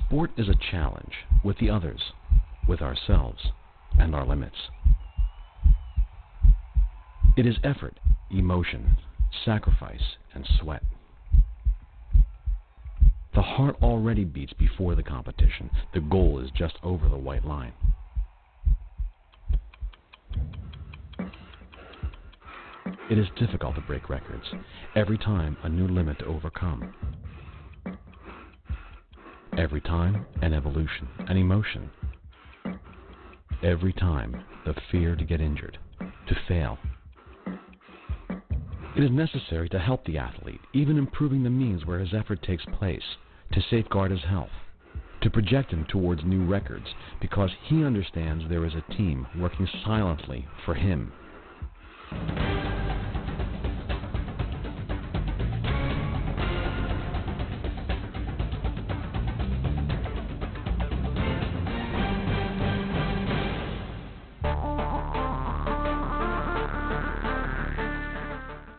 Sport is a challenge with the others, with ourselves, and our limits. It is effort, emotion, sacrifice, and sweat. The heart already beats before the competition. The goal is just over the white line. It is difficult to break records. Every time, a new limit to overcome. Every time, an evolution, an emotion. Every time, the fear to get injured, to fail. It is necessary to help the athlete, even improving the means where his effort takes place, to safeguard his health, to project him towards new records, because he understands there is a team working silently for him.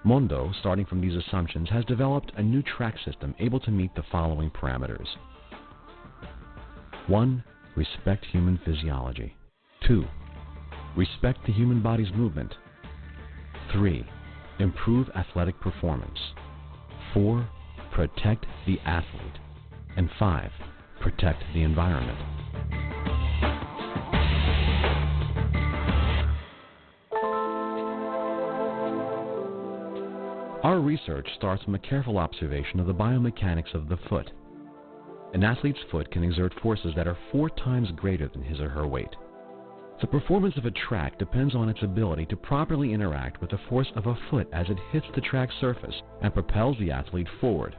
Mondo, starting from these assumptions, has developed a new track system able to meet the following parameters. 1. Respect human physiology. 2. Respect the human body's movement. 3. Improve athletic performance. 4. Protect the athlete. And 5. Protect the environment. Our research starts from a careful observation of the biomechanics of the foot. An athlete's foot can exert forces that are 4 times greater than his or her weight. The performance of a track depends on its ability to properly interact with the force of a foot as it hits the track surface and propels the athlete forward.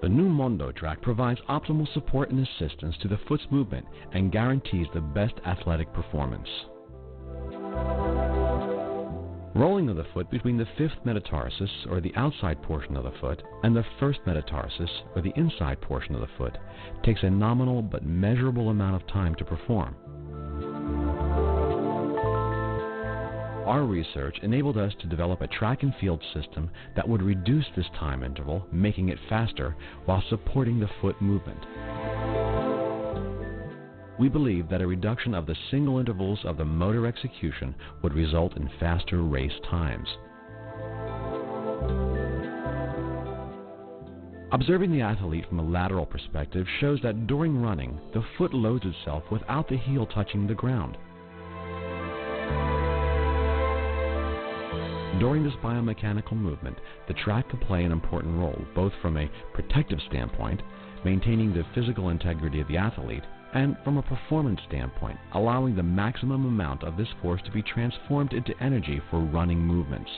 The new Mondotrack provides optimal support and assistance to the foot's movement and guarantees the best athletic performance. Rolling of the foot between the 5th metatarsus, or the outside portion of the foot, and the 1st metatarsus, or the inside portion of the foot, takes a nominal but measurable amount of time to perform. Our research enabled us to develop a track and field system that would reduce this time interval, making it faster, while supporting the foot movement. We believe that a reduction of the single intervals of the motor execution would result in faster race times. Observing the athlete from a lateral perspective shows that during running, the foot loads itself without the heel touching the ground. During this biomechanical movement, the track can play an important role, both from a protective standpoint, maintaining the physical integrity of the athlete, and from a performance standpoint, allowing the maximum amount of this force to be transformed into energy for running movements.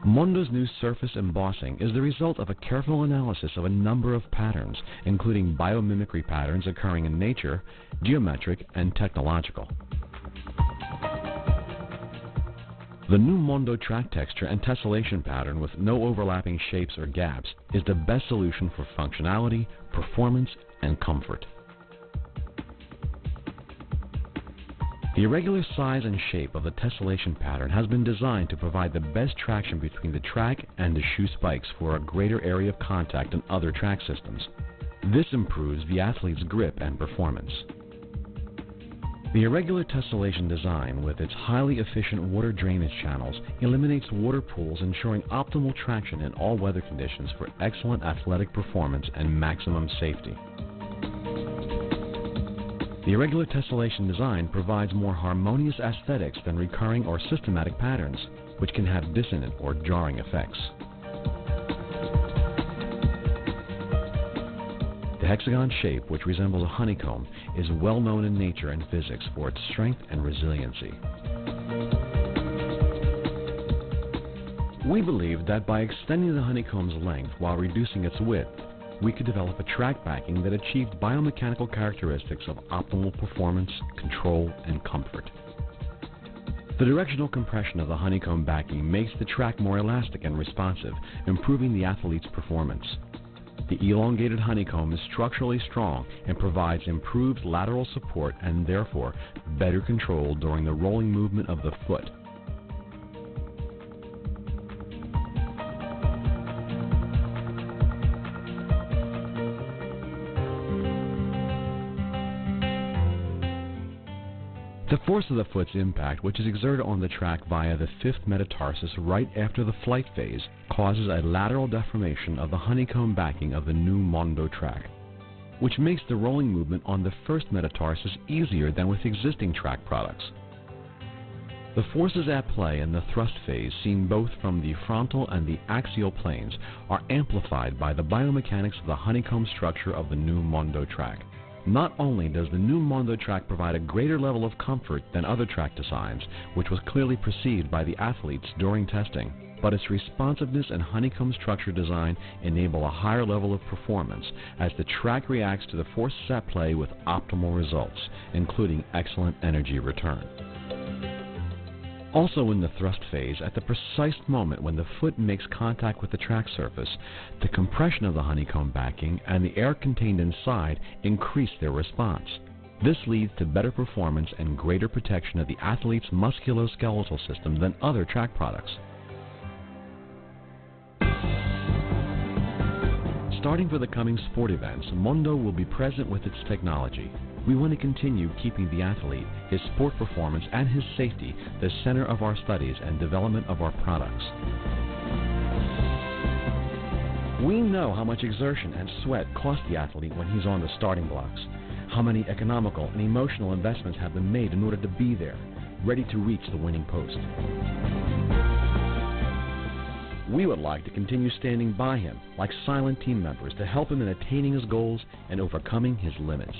Mondo's new surface embossing is the result of a careful analysis of a number of patterns, including biomimicry patterns occurring in nature, geometric, and technological. The new Mondotrack texture and tessellation pattern with no overlapping shapes or gaps is the best solution for functionality, performance, and comfort. The irregular size and shape of the tessellation pattern has been designed to provide the best traction between the track and the shoe spikes for a greater area of contact than other track systems. This improves the athlete's grip and performance. The irregular tessellation design with its highly efficient water drainage channels eliminates water pools, ensuring optimal traction in all weather conditions for excellent athletic performance and maximum safety. The irregular tessellation design provides more harmonious aesthetics than recurring or systematic patterns, which can have dissonant or jarring effects. The hexagon shape, which resembles a honeycomb, is well known in nature and physics for its strength and resiliency. We believe that by extending the honeycomb's length while reducing its width, we could develop a track backing that achieved biomechanical characteristics of optimal performance, control, and comfort. The directional compression of the honeycomb backing makes the track more elastic and responsive, improving the athlete's performance. The elongated honeycomb is structurally strong and provides improved lateral support and therefore better control during the rolling movement of the foot. The force of the foot's impact, which is exerted on the track via the fifth metatarsus right after the flight phase, causes a lateral deformation of the honeycomb backing of the new Mondotrack, which makes the rolling movement on the first metatarsus easier than with existing track products. The forces at play in the thrust phase, seen both from the frontal and the axial planes, are amplified by the biomechanics of the honeycomb structure of the new Mondotrack. Not only does the new Mondotrack provide a greater level of comfort than other track designs, which was clearly perceived by the athletes during testing, but its responsiveness and honeycomb structure design enable a higher level of performance as the track reacts to the forces at play with optimal results, including excellent energy return. Also in the thrust phase, at the precise moment when the foot makes contact with the track surface, the compression of the honeycomb backing and the air contained inside increase their response. This leads to better performance and greater protection of the athlete's musculoskeletal system than other track products. Starting for the coming sport events, Mondo will be present with its technology. We want to continue keeping the athlete, his sport performance, and his safety the center of our studies and development of our products. We know how much exertion and sweat cost the athlete when he's on the starting blocks, how many economical and emotional investments have been made in order to be there, ready to reach the winning post. We would like to continue standing by him like silent team members to help him in attaining his goals and overcoming his limits.